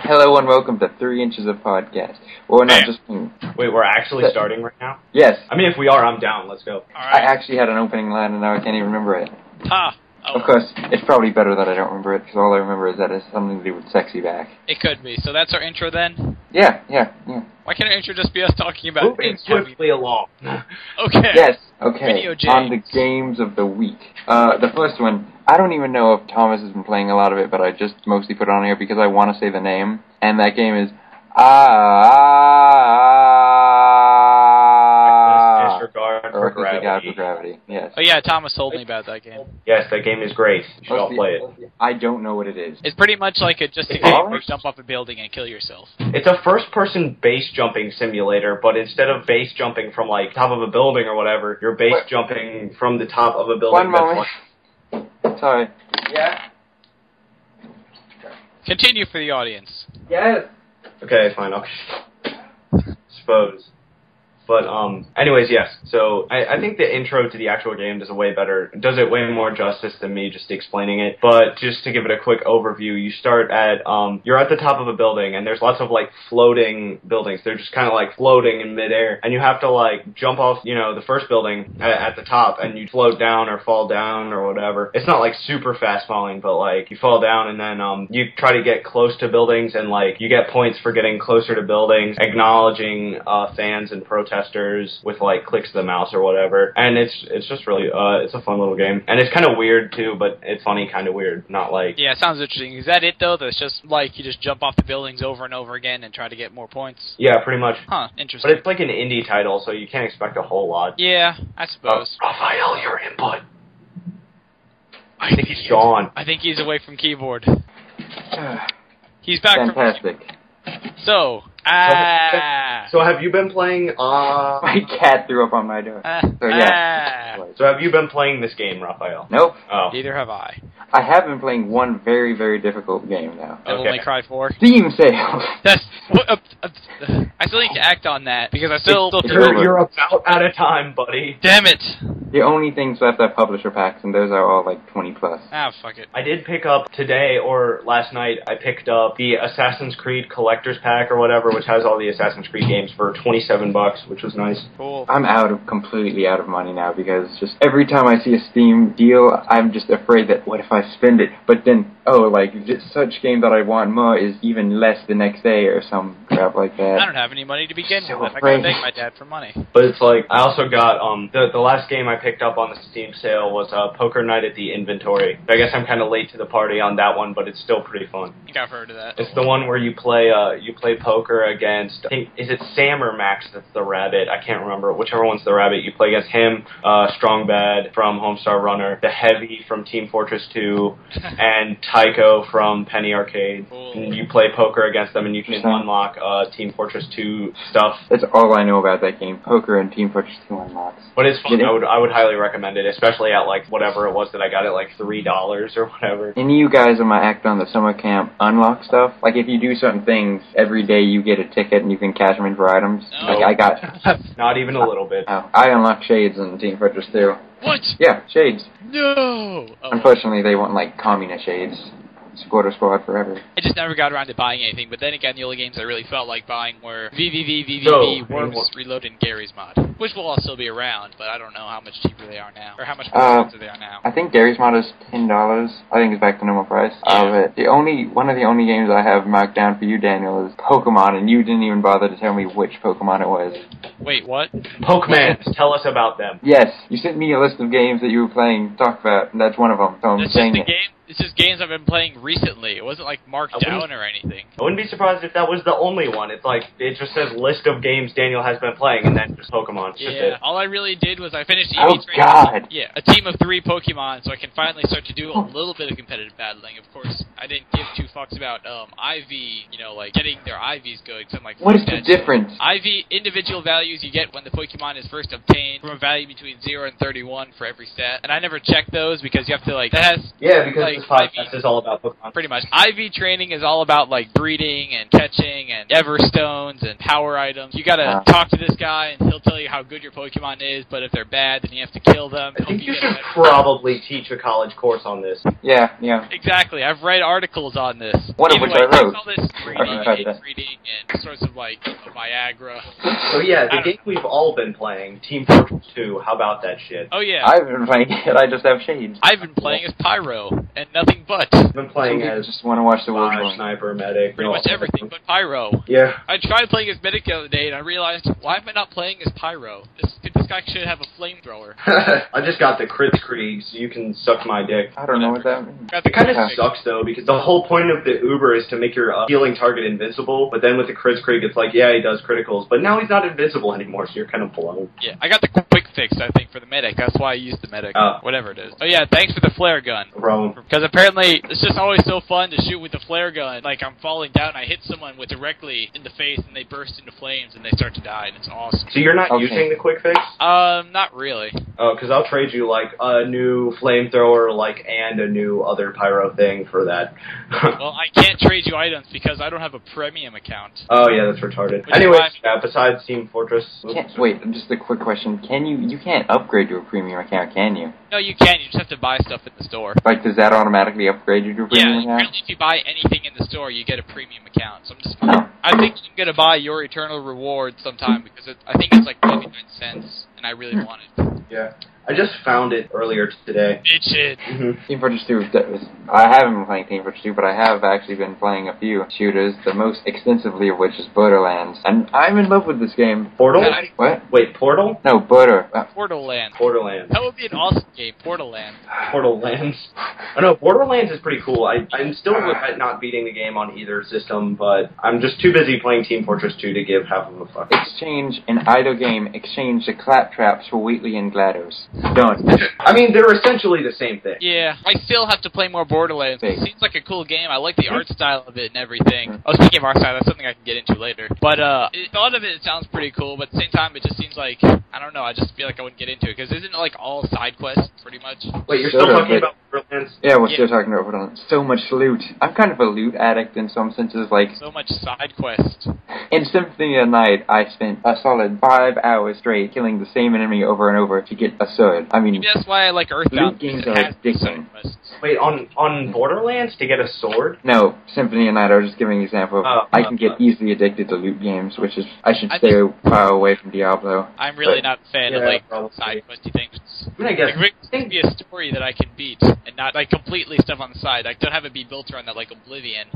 Hello and welcome to 3 Inches of Podcast. Well, we're not just... Wait, we're actually starting right now? Yes. I mean, if we are, I'm down. Let's go. I actually had an opening line and now I can't even remember it. Ha! Oh. Of course, it's probably better that I don't remember it, because all I remember is that it's something to do with sexy back. It could be. So that's our intro then? Yeah. Why can't our intro just be us talking about moving swiftly along? Okay. Yes, okay. Video games. On the games of the week. The first one, I don't even know if Thomas has been playing a lot of it, but I just mostly put it on here because I want to say the name. And that game is... Disregard for Gravity. Yes. Oh yeah, Thomas told me about that game. Yes, that game is great. You should all play it. I don't know what it is. It's pretty much like a game where you jump off a building and kill yourself. It's a first-person base jumping simulator, but instead of base jumping from, like, top of a building or whatever, you're base jumping from the top of a building. One moment. Sorry. Yeah? Continue for the audience. Yes. Okay, fine. I'll suppose. But, anyways, yes. So, I think the intro to the actual game does it way more justice than me just explaining it. But, just to give it a quick overview, you start at, you're at the top of a building, and there's lots of, like, floating buildings. They're just kind of, like, floating in midair. And you have to, like, jump off, the first building at the top, and you float down or fall down or whatever. It's not, like, super fast falling, but, like, you fall down, and then, you try to get close to buildings, and, like, you get points for getting closer to buildings, acknowledging, fans and protesters with like clicks of the mouse or whatever, and it's just really it's a fun little game, and it's kind of weird too, but it's funny kind of weird, not like... Yeah, it sounds interesting. Is that it though? That's just like you just jump off the buildings over and over again and try to get more points? Yeah, pretty much. Huh, interesting. But it's like an indie title, so you can't expect a whole lot. Yeah, I suppose. Raphael, your input. I think he's gone. I think he's away from keyboard. He's back. Fantastic. So have you been playing, My cat threw up on my door. So, yeah. So have you been playing this game, Raphael? Nope. Oh. Neither have I. I have been playing one very, very difficult game now. Devil May Cry 4? Steam sales! That's... I still need to act on that, because I still You're about out of time, buddy. Damn it! The only things left are publisher packs, and those are all like 20 plus. Ah, fuck it. I did pick up today, or last night, I picked up the Assassin's Creed Collector's Pack or whatever, which has all the Assassin's Creed games for $27, which was nice. Cool. I'm completely out of money now, because just every time I see a Steam deal, I'm just afraid that, what if I spend it? But then, just such game that I want more is even less the next day or some crap like that. I don't have any money to begin with. I afraid. gotta beg my dad for money. But it's like, I also got, the last game I picked up on the Steam sale was Poker Night at the Inventory. I guess I'm kind of late to the party on that one, but it's still pretty fun. I think I've heard of that. It's the one where you play poker against, I think, is it Sam or Max that's the rabbit? I can't remember. Whichever one's the rabbit. You play against him, Strong Bad from Homestar Runner, the Heavy from Team Fortress 2, and Tycho from Penny Arcade. Cool. And you play poker against them, and you can unlock Team Fortress 2 stuff. That's all I know about that game. Poker and Team Fortress 2 unlocks. But it's fun. I would highly recommend it, especially at like whatever it was that I got it, like $3 or whatever. Any of you guys in my Act on the Summer Camp unlock stuff? Like if you do certain things, every day you get a ticket and you can cash them in for items. No. Like I got... Not even a little bit. I unlocked Shades in Team Fortress 2. What? Yeah, Shades. No! Oh. Unfortunately, they want like communist Shades. Squirtle Squad forever. I just never got around to buying anything, but then again, the only games I really felt like buying were Worms Reloaded and Gary's Mod, which will also be around, but I don't know how much cheaper they are now, or how much more expensive they are now. I think Gary's Mod is $10. I think it's back to normal price. Yeah. One of the only games I have marked down for you, Daniel, is Pokemon, and you didn't even bother to tell me which Pokemon it was. Wait, what? Pokemon, tell us about them. Yes, you sent me a list of games that you were playing to talk about, and that's one of them. So I'm That's saying just a game? It's just games I've been playing recently. It wasn't like marked down or anything. I wouldn't be surprised if that was the only one. It's like, it just says list of games Daniel has been playing, and then just Pokemon. Yeah, all I really did was I finished Oh, God. Yeah, a team of 3 Pokemon, so I can finally start to do a little bit of competitive battling. Of course, I didn't give 2 fucks about IV, like getting their IVs good. So I'm like, What is the difference? IV individual values you get when the Pokemon is first obtained from a value between 0 and 31 for every stat. And I never checked those because you have to that has Because this podcast is all about Pokemon. Pretty much. IV training is all about breeding and catching and Everstones and power items. You gotta talk to this guy and he'll tell you how good your Pokemon is, but if they're bad, then you have to kill them. I think you should probably teach a college course on this. Yeah. Exactly. I've read articles on this. One of which I wrote. All this breeding and sorts of Viagra. So yeah, the game we've all been playing, Team Fortress 2, how about that shit? Oh yeah. I've been playing it, I just have shades. I've been playing as Pyro, and nothing but. I've been playing as just want to watch the world going. Sniper, Medic. Pretty much everything but Pyro. Yeah. I tried playing as Medic the other day, and I realized, why am I not playing as Pyro? This guy should have a flamethrower. I just got the Crit Krieg, so you can suck my dick. I don't know what that means. It kind of sucks, though, because the whole point of the Uber is to make your healing target invincible, but then with the Crit Krieg, it's like, yeah, he does criticals, but now he's not invincible anymore, so you're kind of blown. Yeah, I got the quick fix, I think, for the Medic. That's why I used the Medic. Whatever it is. Oh yeah, thanks for the flare gun. Because apparently, it's just always so fun to shoot with the flare gun. Like, I'm falling down, I hit someone directly in the face, and they burst into flames, and they start to die, and it's awesome. So you're not using the quick fix? Not really. Oh, because I'll trade you, a new flamethrower, and a new other pyro thing for that. Well, I can't trade you items because I don't have a premium account. Oh, yeah, that's retarded. Anyways, besides Team Fortress... Wait, just a quick question. You can't upgrade to a premium account, can you? No, you can. You just have to buy stuff in the store. Does that automatically upgrade you to a premium account? Yeah, if you buy anything in the store, you get a premium account. So I think I'm going to buy your Eternal Reward sometime because I think it's 99 cents, and I really want it. Yeah. I just found it earlier today. Bitch it. Team Fortress 2, I haven't been playing Team Fortress 2, but I have actually been playing a few shooters, the most extensively of which is Borderlands. And I'm in love with this game. Portal? What? Wait, Portal? No, Borderlands. Borderlands. That would be an awesome game, Borderlands. Borderlands. Oh no, Borderlands is pretty cool. I'm still regret not beating the game on either system, but I'm just too busy playing Team Fortress 2 to give half of a fuck. Exchange an idle game, exchange the claptraps for Wheatley and GLaDOS. Done. I mean, they're essentially the same thing. Yeah, I still have to play more Borderlands. It seems like a cool game. I like the art style of it and everything. Oh, speaking of art style, that's something I can get into later. But a lot of it sounds pretty cool, but at the same time, it just seems like, I don't know, I just feel like I wouldn't get into it, because isn't it all side quests, pretty much? Wait, you're still talking about Borderlands? Yeah, we're still talking about Borderlands. So much loot. I'm kind of a loot addict in some senses, So much side quest. In Symphony of the Night, I spent a solid 5 hours straight killing the same enemy over and over to get a sword. I mean, maybe that's why I like Earthbound. Loot games are addicting. Wait, on Borderlands to get a sword? No, Symphony of the Night, I was just giving an example of I can get easily addicted to loot games, which is, I should stay far away from Diablo. I'm really not a fan of side questy things. I guess it can be a story that I can beat, and not completely stuff on the side. I don't have it be built around that Oblivion.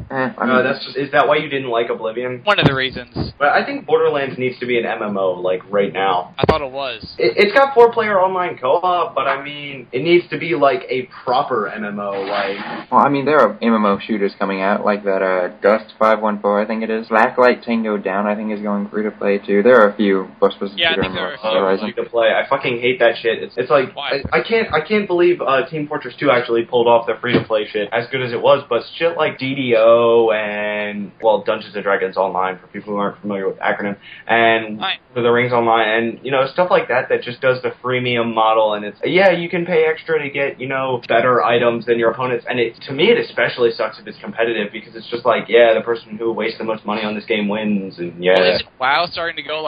Is that why you didn't like Oblivion? One of the reasons. But I think Borderlands needs to be an MMO, right now. I thought it was. It's got 4-player online co-op, but I mean, it needs to be a proper MMO, Well, I mean, there are MMO shooters coming out, like that Dust 514, I think it is. Blacklight Tango Down, I think, is going free to play too. There are a few first-person shooter MMOs. Free to play. I fucking hate that shit. It's like I can't believe Team Fortress 2 actually pulled off the free to play shit as good as it was, but shit like DDO and Dungeons and Dragons Online for people who aren't familiar with the acronym, and for the Rings Online, and stuff like that just does the freemium model, and it's you can pay extra to get better items than your opponents, and to me it especially sucks if it's competitive, because it's just the person who wastes the most money on this game wins, and Well, isn't WoW starting to go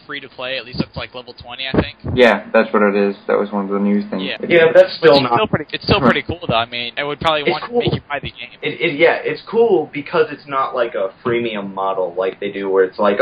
free to play, at least up to level 20, I think? Yeah, that's what it is. That was one of the news things. Yeah, that's still it's still pretty cool though. I mean, I would probably want to make you buy the game. It's cool because it's not like a freemium model like they do, where it's but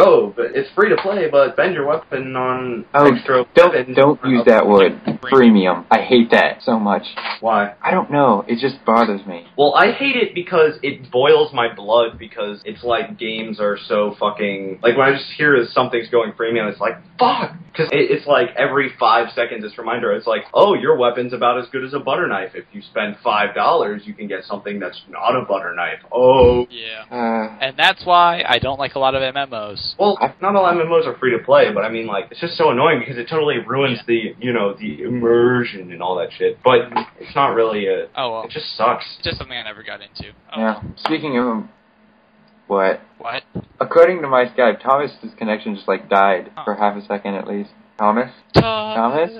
it's free to play, but spend your weapon on extra weapons. Don't use that word, freemium. I hate that so much. Why? I don't know. It just bothers me. Well, I hate it because it boils my blood, because it's games are so fucking... when I just hear something's going freemium, it's fuck! Because it's every 5 seconds this reminder either. It's like, oh, your weapon's about as good as a butter knife. If you spend $5, you can get something that's not a butter knife. Oh. Yeah. And that's why I don't like a lot of MMOs. Well, not all MMOs are free to play, but I mean, like, it's just so annoying because it totally ruins the immersion and all that shit. But it's not really a... Oh, well. It just sucks. It's just something I never got into. Oh. Yeah. Speaking of... What? What? According to my Skype, Thomas's connection just, like, died for half a second at least. Thomas? Thomas?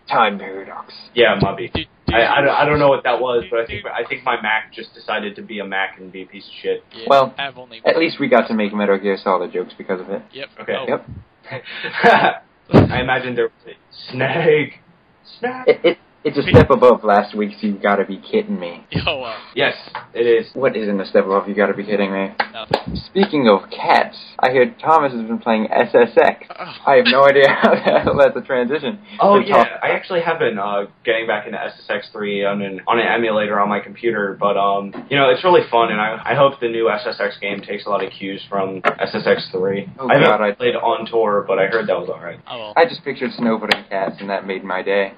Time paradox. Yeah, Mubby. I don't know what that was, but I think my Mac just decided to be a Mac and be a piece of shit. Yeah, well, at least we got to make Metal Gear Solid jokes because of it. Yep. Okay. Oh. Yep. I imagine there was a snake. It's a step above last week's You Gotta Be Kidding Me. Yo, yes, it is. What isn't a step above You Gotta Be Kidding Me? Nothing. Speaking of cats, I hear Thomas has been playing SSX. I have no idea how the hell that's a transition. Oh, yeah, I actually have been getting back into SSX3 on an emulator on my computer, but, it's really fun, and I hope the new SSX game takes a lot of cues from SSX3. Oh, I haven't played On Tour, but I heard that was alright. Oh, well. I just pictured snowboarding cats, and that made my day.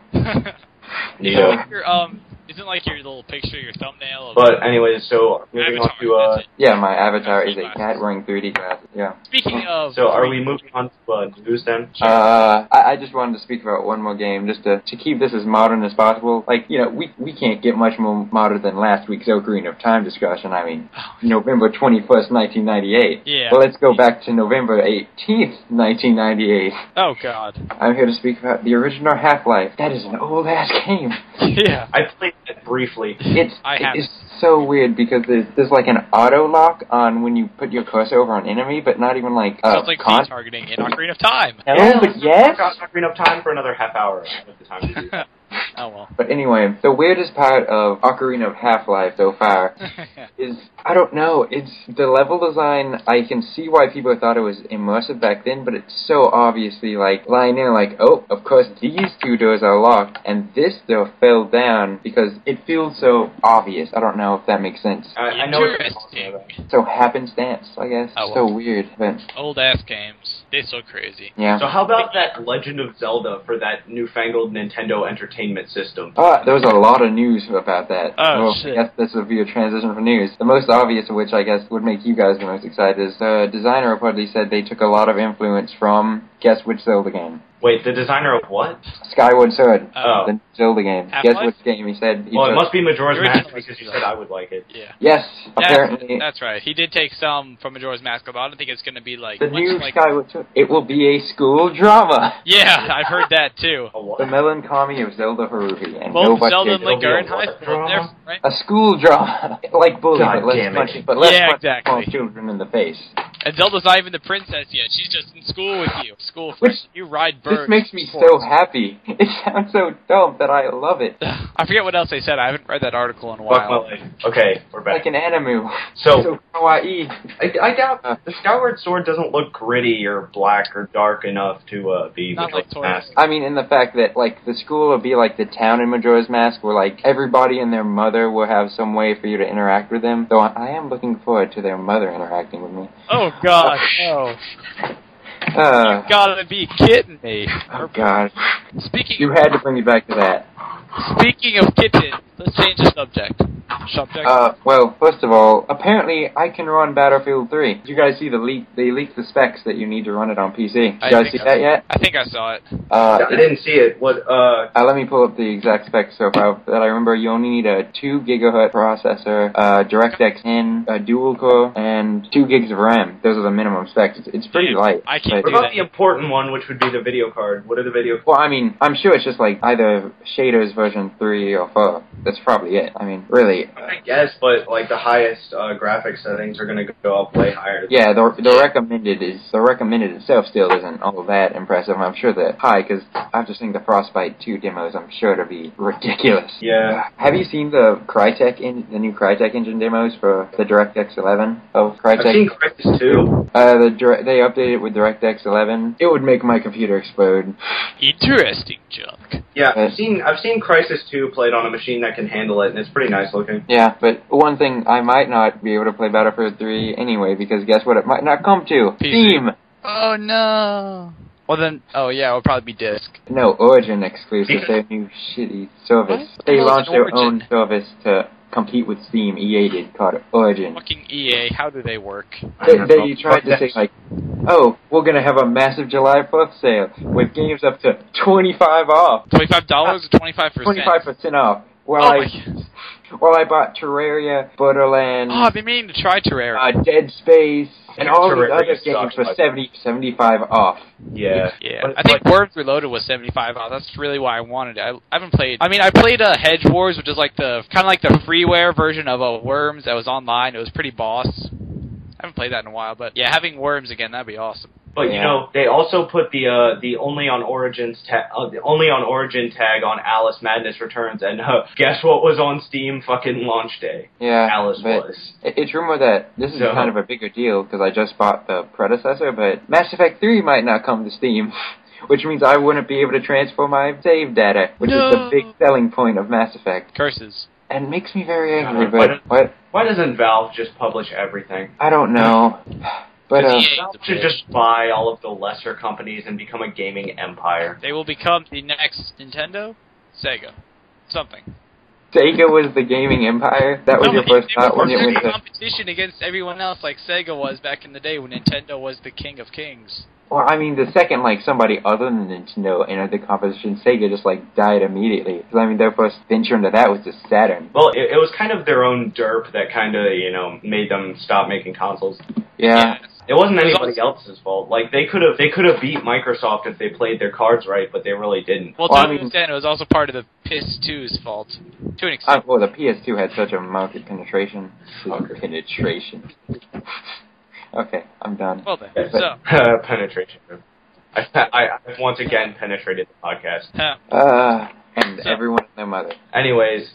Isn't like your little picture, your thumbnail? But anyways, so moving on to yeah, my avatar is a cat wearing 3D glasses. Yeah. Speaking of, so are we moving on to news then? I just wanted to speak about one more game, just to keep this as modern as possible. Like, we can't get much more modern than last week's Ocarina of Time discussion. I mean, November 21st, 1998. Yeah. Well, let's go back to November 18th, 1998. Oh God. I'm here to speak about the original Half-Life. That is an old ass game. Yeah. I played it briefly. It's so weird because there's like an auto lock on when you put your cursor over an enemy, but not even like sounds like targeting in Ocarina of Time. No, but yes. I've got Ocarina of Time for another half hour at the time to do that. Oh well. But anyway, the weirdest part of Ocarina of Half-Life so far is, I don't know, it's the level design. I can see why people thought it was immersive back then, but it's so obviously like lying there like, oh, of course these two doors are locked, and this door fell down because it feels so obvious. I don't know if that makes sense. I know what you're talking about. So happenstance, I guess. Oh, well. So weird, but old ass games. They're so crazy. Yeah. So how about that Legend of Zelda for that newfangled Nintendo Entertainment System? There was a lot of news about that. Oh, well, shit. I guess this would be a transition for news. The most obvious of which I guess would make you guys the most excited is the designer reportedly said they took a lot of influence from, guess which Zelda game? Wait, the designer of what? Skyward Sword, Oh. the Zelda game. Half-Life? Guess which game he said he Well, it took? must be Majora's Mask Original because you said I would like it. Yeah. Yes, apparently. That's right. He did take some from Majora's Mask, but I don't think it's going to be like... The much new like... Skyward Sword. It will be a school drama. Yeah, I've heard that too. A what? The melancholy of Zelda Haruhi. And Both nobody Zelda and did. Link are in It'll be a high what school, drama? right? A school drama. Like Bully, God but less damn it. punching, but less Yeah, punching exactly. small children in the face. And Zelda's not even the princess yet. She's just in school with you. School first. You ride birds. This makes me so happy. It sounds so dumb that I love it. I forget what else they said. I haven't read that article in a Fuck my while. life. Okay, we're back. Like an anime. So kawaii. I doubt the Skyward Sword doesn't look gritty or black or dark enough to be Not Majora's like Toy Mask. I mean, in the fact that, like, the school will be like the town in Majora's Mask, where, like, everybody and their mother will have some way for you to interact with them. So I am looking forward to their mother interacting with me. Oh, God. No. You gotta be kidding me. Oh, God. Speaking You had to bring me back to that. Speaking of kittens, let's change the subject. Well, first of all, apparently I can run Battlefield 3. Did you guys see the leak? They leaked the specs that you need to run it on PC. Did you guys see that yet? I think I saw it. I didn't see it. What? Let me pull up the exact specs so far that I remember. You only need a 2 gigahertz processor, DirectX 10, a dual core, and 2 gigs of RAM. Those are the minimum specs. It's pretty light. I can't What do about that. the important one, which would be the video card? What are the video? Well, I mean, I'm sure it's just like either shaders version 3 or 4. That's probably it. I mean, really. I guess, but like the highest graphics settings are going to go up way higher. Yeah, the recommended itself still isn't all that impressive. I'm sure that high, because after seeing the Frostbite 2 demos, I'm sure it'll be ridiculous. Yeah. Have you seen the the new Crytek engine demos for the DirectX 11 of Crytek? I've seen Crysis 2. They updated it with DirectX 11. It would make my computer explode. Interesting junk. Yeah, I've seen Crysis 2 played on a machine that can handle it, and it's pretty nice looking. Yeah, but one thing, I might not be able to play Battlefield 3 anyway, because guess what it might not come to? PC. Steam! Oh no. Well then, oh yeah, it would probably be disc. No, Origin exclusive. Their new shitty service. What? They Well, launched their Origin. own service to compete with Steam. EA did, called Origin. Fucking EA, how do they work? They tried to say like, oh, we're gonna have a massive July 4th sale with games up to 25 off. $25 or 25%? 25% off. Well, Oh my God. I bought Terraria, Borderlands, Oh, I've been meaning to try Terraria. Dead Space, and all these Terraria other games sucks, for but- 75 off. Yeah. Yeah, But it's I think like- Worms Reloaded was 75 off. That's really why I wanted it. I haven't played. I mean, I played Hedge Wars, which is like the kind of like the freeware version of Worms that was online. It was pretty boss. I haven't played that in a while, but yeah, having Worms again, that'd be awesome. But you Yeah. know, they also put the only on Origin tag on Alice Madness Returns, and guess what was on Steam fucking launch day? Yeah, Alice but was. it's rumored that this is So- kind of a bigger deal because I just bought the predecessor, but Mass Effect 3 might not come to Steam, which means I wouldn't be able to transfer my save data, which is the big selling point of Mass Effect. Curses. And it makes me very angry, Why but what? Why doesn't Valve just publish everything? I don't know. But Because EA Valve is a should bitch. just buy all of the lesser companies and become a gaming empire. They will become the next Nintendo, Sega, something. Sega was the gaming empire. That was No, your they first were thought when it went in to. competition against everyone else, like Sega was back in the day when Nintendo was the king of kings. Well, I mean, the second like somebody other than Nintendo entered the competition, Sega just like died immediately. Because I mean, their first venture into that was just Saturn. Well, it was kind of their own derp that kind of, made them stop making consoles. Yeah. It wasn't It was anybody else's fault. Like they could have beat Microsoft if they played their cards right, but they really didn't. Well, Well, to I an mean- extent, it was also part of the PS2's fault. To an extent. Well, the PS2 had such a market penetration. Penetration. Okay, I'm done. Well then, But- so. Penetration. I've once again penetrated the podcast. And So- everyone and their mother. Anyways,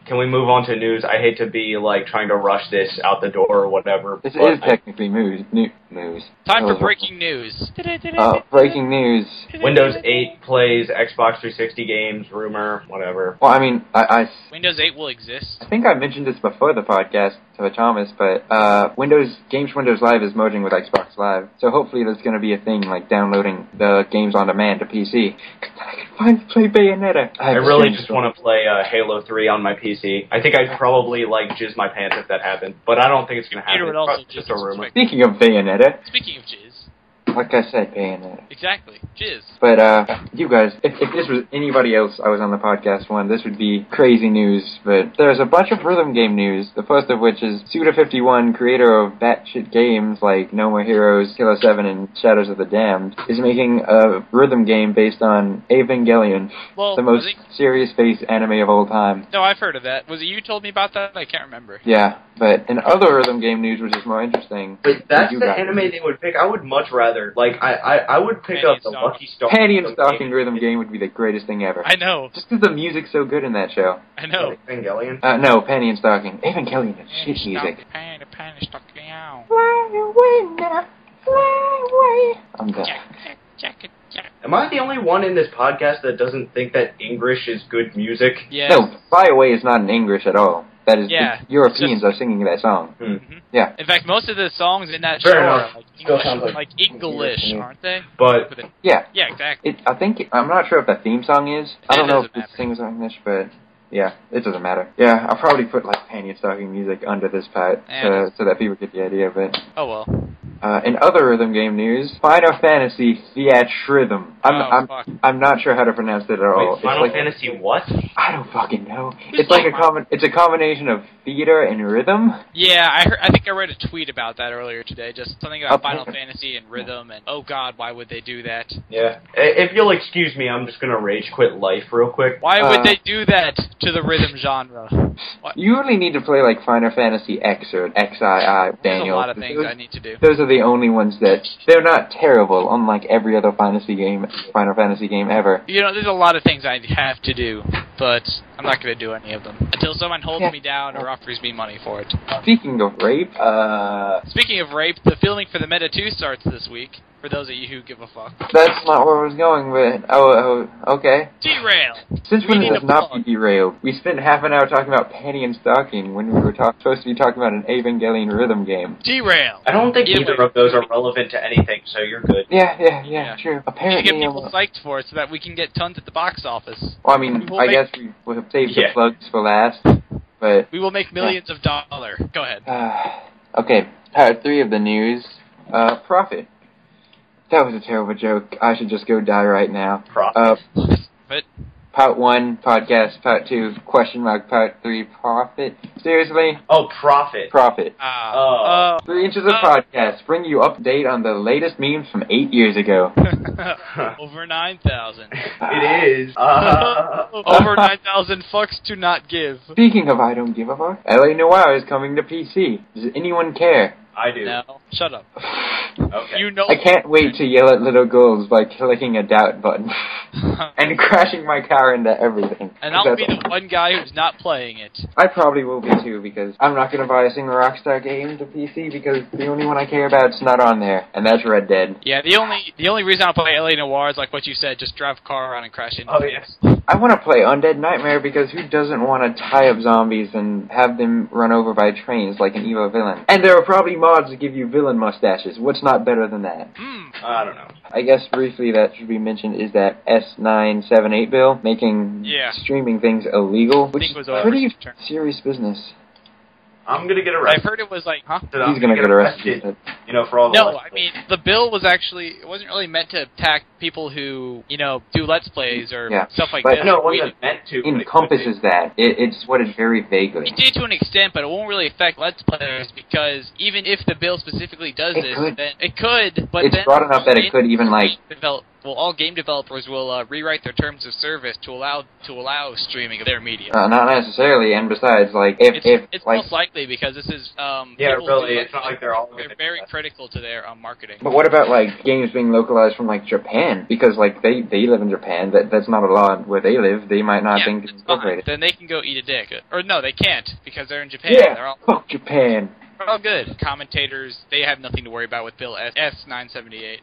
can we move on to news? I hate to be like trying to rush this out the door or whatever. This but is technically news. News. Time for Oh, breaking news. breaking news. Windows 8 plays Xbox 360 games, rumor, whatever. Well, I mean, I Windows 8 will exist. think I mentioned this before the podcast to Thomas, but Windows Live is merging with Xbox Live, so hopefully there's going to be a thing like downloading the games on demand to PC. 'Cause then I can finally play Bayonetta. I really just want to play Halo 3 on my PC. I think I'd probably like jizz my pants if that happened, but I don't think it's going to happen. Peter would also It's just jizz a his rumor. pants. Speaking of Bayonetta, Speaking of jizz. like I said, Bayonetta. Exactly. Jizz. But, you guys, if this was anybody else I was on the podcast one, this would be crazy news. But there's a bunch of rhythm game news, the first of which is Suda51, creator of batshit games like No More Heroes, Killer 7, and Shadows of the Damned, is making a rhythm game based on Evangelion, Well, the most serious-faced anime of all time. No, I've heard of that. Was it you told me about that? I can't remember. Yeah, but in other rhythm game news, which is more interesting, But that's you the got anime they would pick. I would much rather, like, I would pick Panty up and the Stalking. Lucky Star. Panty and Stalking rhythm game would be the greatest thing ever. I know. Just because the music's so good in that show. I know. Evangelion. No, Panty and Stocking. Evangelion is shit music. Panty stalking out. Fly away now, fly away. I'm done. Jacket. Am I the only one in this podcast that doesn't think that English is good music? Yeah. No, Fly Away is not in English at all. That is, Yeah, the Europeans are singing that song. Yeah. In fact, most of the songs in that Fair show enough. are like Still English, sounds like like English, to me. aren't they? But Yeah. Yeah, exactly. I'm not sure if the theme song is. I don't know if doesn't the matter. singers are English, but yeah, it doesn't matter. Yeah, I'll probably put like Panty and Stocking music under this part Yeah, so that people get the idea. But Oh well. in other rhythm game news, Final Fantasy Theatrhythm. Fuck. I'm not sure how to pronounce it at all. wait, Final It's like, Fantasy what? I don't fucking know. Who's It's like talking it's a combination of theater and rhythm. Yeah, I think I read a tweet about that earlier today. Just something about Okay. Final Fantasy and rhythm, and oh god, why would they do that? Yeah. If you'll excuse me, I'm just gonna rage quit life real quick. Why would they do that to the rhythm genre? What? You only need to play like Final Fantasy X or XII, There's Daniel. a lot of things I need to do. Those are the only ones that they're not terrible, unlike every other Final Fantasy game ever. You know, there's a lot of things I have to do, but I'm not going to do any of them until someone holds me down or offers me money for it. Speaking of rape, Speaking of rape, the filming for the Meta 2 starts this week. For those of you who give a fuck. That's not where I was going with. Oh, okay. Derail! Since when Reading does a not plug. be derailed? We spent half an hour talking about panty and stocking when we were supposed to be talking about an Evangelion rhythm game. Derail! I don't think Either either way. of those are relevant to anything, so you're good. Yeah, true. We need to Apparently, get people psyched for it so that we can get tons at the box office. well, I mean, We'll I make- guess we will have saved the Yeah. plugs for last, but... We will make millions of dollars. Go ahead. Okay, part 3 of the news. Profit. That was a terrible joke. I should just go die right now. Profit. But Part 1, podcast. Part 2, question mark. Part 3, profit. Seriously? Oh, profit. Profit. 3 inches of podcast bring you update on the latest memes from 8 years ago. Over 9,000. It is. Over 9,000 fucks to not give. Speaking of I don't give a fuck, LA Noir is coming to PC. Does anyone care? I do. No, shut up. Okay. You know. I can't wait to yell at little girls by clicking a doubt button and crashing my car into everything. And I'll be the one guy who's not playing it. I probably will be too, because I'm not going to buy a single Rockstar game to PC because the only one I care about is not on there, and that's Red Dead. Yeah, the only reason I'll play LA Noire is like what you said, just drive a car around and crash into Oh, things. yes. I want to play Undead Nightmare because who doesn't want to tie up zombies and have them run over by trains like an evil villain? And there are probably mods that give you villain mustaches. What's not better than that? I don't know. I guess briefly that should be mentioned is that S978 bill making streaming things illegal, which is pretty serious business. I'm gonna get arrested. I've heard it was like, huh? He's gonna get arrested. You know, for all the No, Let's I Plays. mean, the bill was actually, it wasn't really meant to attack people who, you know, do Let's Plays or stuff like But this. No, it wasn't meant to. but it encompasses that. It's what it very vaguely. It did to an extent, but it won't really affect Let's Players because even if the bill specifically does It this, could. then it could. But It's then broad enough that it could even like. all game developers will rewrite their terms of service to allow streaming of their media. Not necessarily, and besides, like It's like. most likely because this is Yeah, people really, do it's not like they're all. they're very critical to their marketing. But what about like games being localized from like Japan? Because like they live in Japan. That's not a law where they live. They might not think it's it's fine. incorporated. Then they can go eat a dick. Or no, they can't because they're in Japan. Yeah, They're all fuck Japan. They're all good. Commentators, they have nothing to worry about with Bill S978.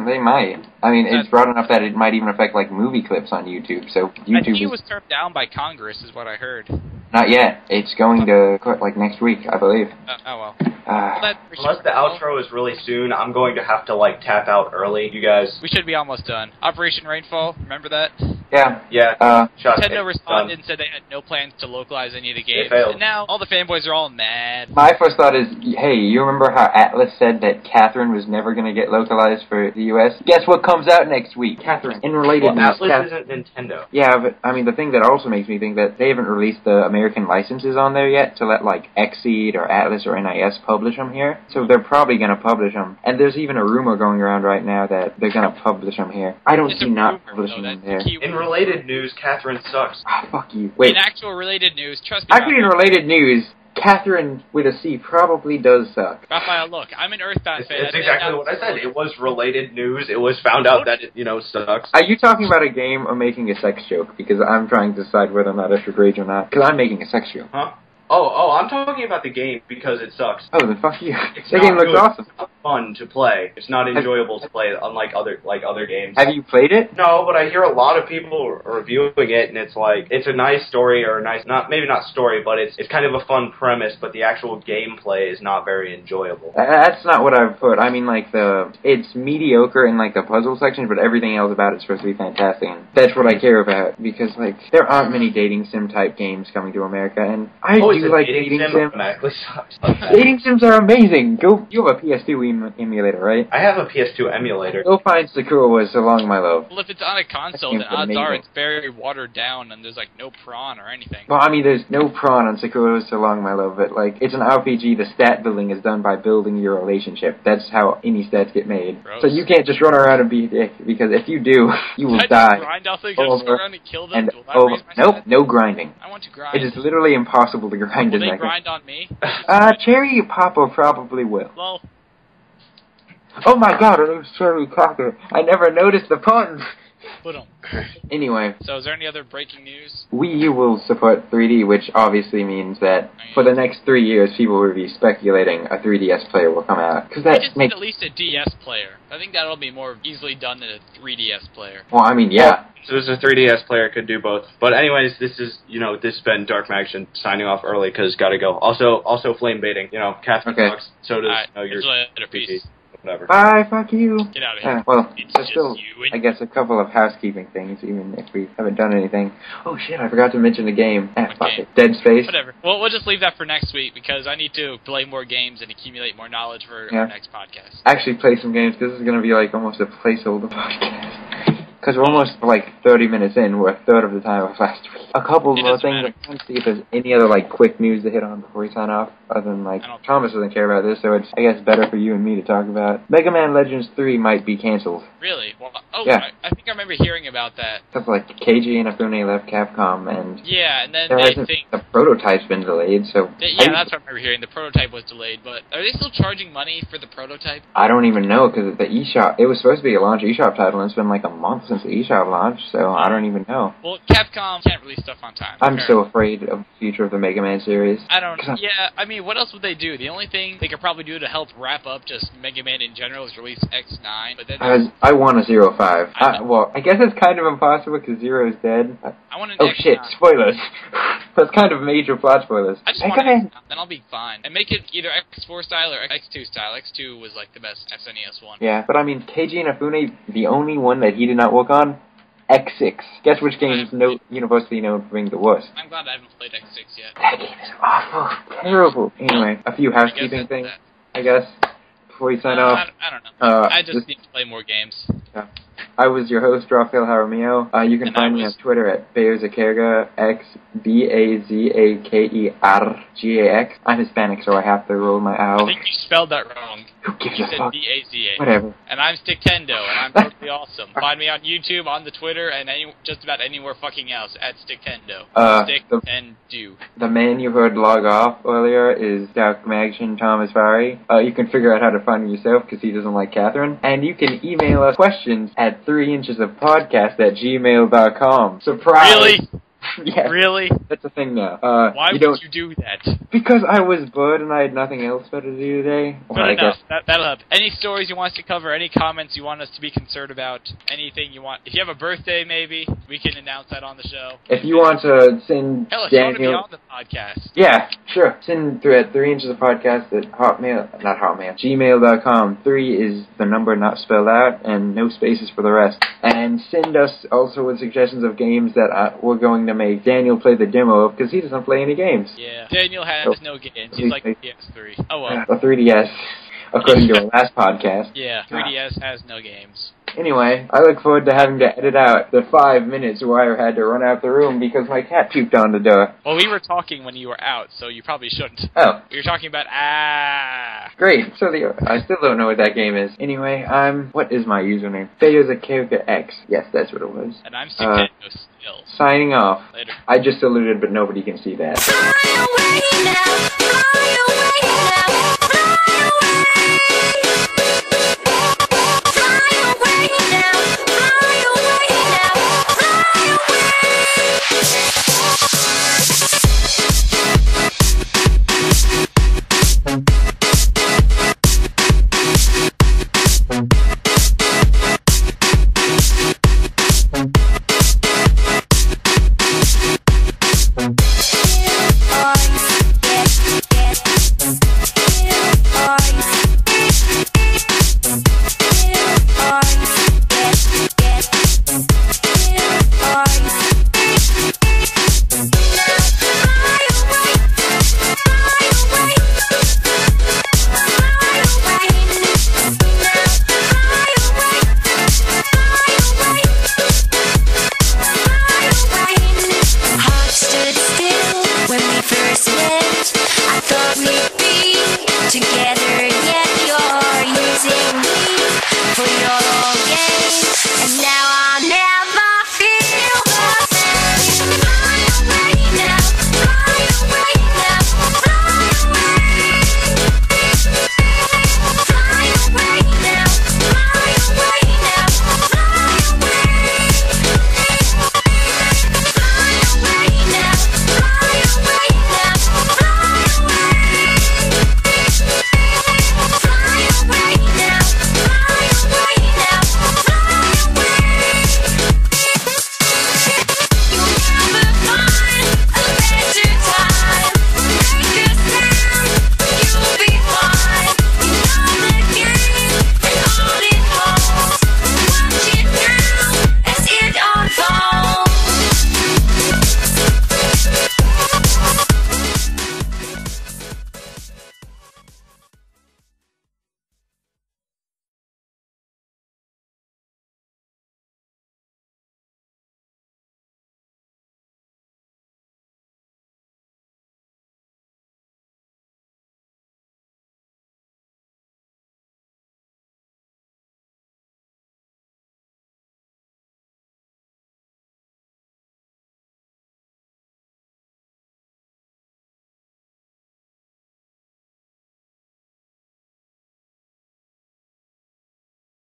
They might. I mean, it's broad enough that it might even affect like movie clips on YouTube. So I YouTube think it is was turned down by Congress, is what I heard. not yet. It's going to court like next week, I believe. Well. Unless the outro is really soon, I'm going to have to like tap out early. You guys. We should be almost done. Operation Rainfall, remember that? Yeah. Nintendo responded and said they had no plans to localize any of the games. failed. And now all the fanboys are all mad. My first thought is, hey, you remember how Atlas said that Catherine was never going to get localized for the U.S.? Guess what comes out next week? Catherine. In related news, Atlas isn't Nintendo. Yeah, but I mean, the thing that also makes me think that they haven't released the American licenses on there yet to let like Xseed or Atlas or NIS publish them here. So they're probably going to publish them. And there's even a rumor going around right now that they're going to publish them here. I don't see not publishing them there. In related news, Catherine sucks. Fuck you. Wait. In actual related news, trust me. Actually, in related news, Catherine with a C probably does suck. Raphael, look, I'm an Earthbound fan. It's exactly what I said. It was related news. It was found out that it, sucks. Are you talking about a game or making a sex joke? Because I'm trying to decide whether or not I should rage or not. Because I'm making a sex joke. Huh? Oh, I'm talking about the game because it sucks. Oh, then fuck you. It's The not game looks good. awesome. It's not fun to play. It's not enjoyable to play, unlike other games. Have you played it? No, but I hear a lot of people reviewing it, and it's like it's a nice story or a nice maybe not story, but it's kind of a fun premise. But the actual gameplay is not very enjoyable. That's not what I've put. I mean, like it's mediocre in like the puzzle section, but everything else about it's supposed to be fantastic. And that's what I care about because like there aren't many dating sim type games coming to America, and I do like dating sim. Automatically sucks. Dating sims are amazing. You have a PS2 emulator, right? I have a PS2 emulator. Go find Sakura's So Long My Love. Well, if it's on a console, then odds are it's very watered down and there's like no prawn or anything. Well, I mean, there's no prawn on Sakura's So Long My Love, but like it's an RPG. The stat building is done by building your relationship. That's how any stats get made. Gross. So you can't just run around and be a dick because if you do, you will I die. just grind off things, I just go around and kill them. And Will that raise my nope, stats? no grinding. I want to grind. It is literally impossible to grind Will in they that game. grind on me? Cherry Papa probably will. Well, Oh my god, it was Cherry Cocker. I never noticed the puns. Anyway. So is there any other breaking news? Wii U will support 3D, which obviously means that for the next 3 years, people will be speculating a 3DS player will come out. Cause that I just need at least a DS player. I think that'll be more easily done than a 3DS player. Well, I mean, yeah. So as a 3DS player could do both. But anyways, this has been Dark Magician signing off early because gotta go. Also flame baiting. Catherine sucks. So does your peace. Whatever. Bye, fuck you. Get out of here. Well, it's there's still, I guess, a couple of housekeeping things, even if we haven't done anything. Oh shit, I forgot to mention the game. Fuck it. Dead Space. Whatever. Well, we'll just leave that for next week because I need to play more games and accumulate more knowledge for our next podcast. Actually play some games. This is going to be like almost a placeholder podcast. Because we're almost like 30 minutes in. We're a third of the time of last week. A couple more things. I'm trying to see if there's any other like quick news to hit on before we sign off. Other than like Thomas doesn't care about this, so it's I guess better for you and me to talk about. Mega Man Legends 3 might be canceled. Really? Well, yeah. I think I remember hearing about that. Stuff like Keiji Inafune left Capcom, and and then the prototype's been delayed. So that's what I remember hearing. The prototype was delayed, but are they still charging money for the prototype? I don't even know because the eShop. It was supposed to be a launch eShop title, and it's been like a month since the eShop launched, so I don't even know. Well, Capcom can't release stuff on time. I'm so afraid of the future of the Mega Man series. I don't know. Yeah, I mean, what else would they do? The only thing they could probably do to help wrap up just Mega Man in general is release X9, but then I want a 05. Well, I guess it's kind of impossible because Zero is dead. I want an Oh X9. shit, spoilers. That's kind of major plot spoilers. I just want X9, then I'll be fine. And make it either X4 style or X2 style. X2 was like the best SNES one. Yeah, but I mean, Keiji Inafune, the only one that he did not work on, X6. Guess which game is universally known for being the worst? I'm glad I haven't played X6 yet. That game is awful. Terrible. Anyway, a few housekeeping things, I guess, before we sign off. I don't know. I just need to play more games. Yeah. I was your host, Rafael Jaramillo. You can find me on Twitter at Bazakerga, Bazakergax. I'm Hispanic, so I have to roll my R. I think you spelled that wrong. Who gives you a said fuck? Baza. Whatever. And I'm Sticktendo, and I'm totally awesome. Find me on YouTube, on the Twitter, and just about anywhere fucking else at Sticktendo. Sticktendo. The man you heard log off earlier is Dark Magician Thomas Vary. You can figure out how to find him yourself because he doesn't like Catherine. And you can email us questions at 3inchesofpodcast@gmail.com. Surprise! Really? Yeah. Really? That's a thing now. Why would you do that? Because I was bored and I had nothing else better to do today. Good enough. That'll help. Any stories you want us to cover, any comments you want us to be concerned about, anything you want. If you have a birthday, maybe, we can announce that on the show. If you want to send if you want to be on the podcast. Yeah, sure. Send through at 3inchesofpodcast at gmail.com. 3 is the number not spelled out, and no spaces for the rest. And send us also with suggestions of games that we're going to make Daniel play the demo of, because he doesn't play any games. Yeah, Daniel has no games. He's like PS3. Oh well. A 3DS, according to our last podcast. Yeah, 3DS has no games. Anyway, I look forward to having to edit out the 5 minutes where I had to run out the room because my cat puked on the door. Well, we were talking when you were out, so you probably shouldn't. Oh. We were talking about Great. So I still don't know what that game is. Anyway, what is my username? Bazakerga. Yes, that's what it was. And I'm Sticktendo still. Signing off. Later. I just saluted, but nobody can see that.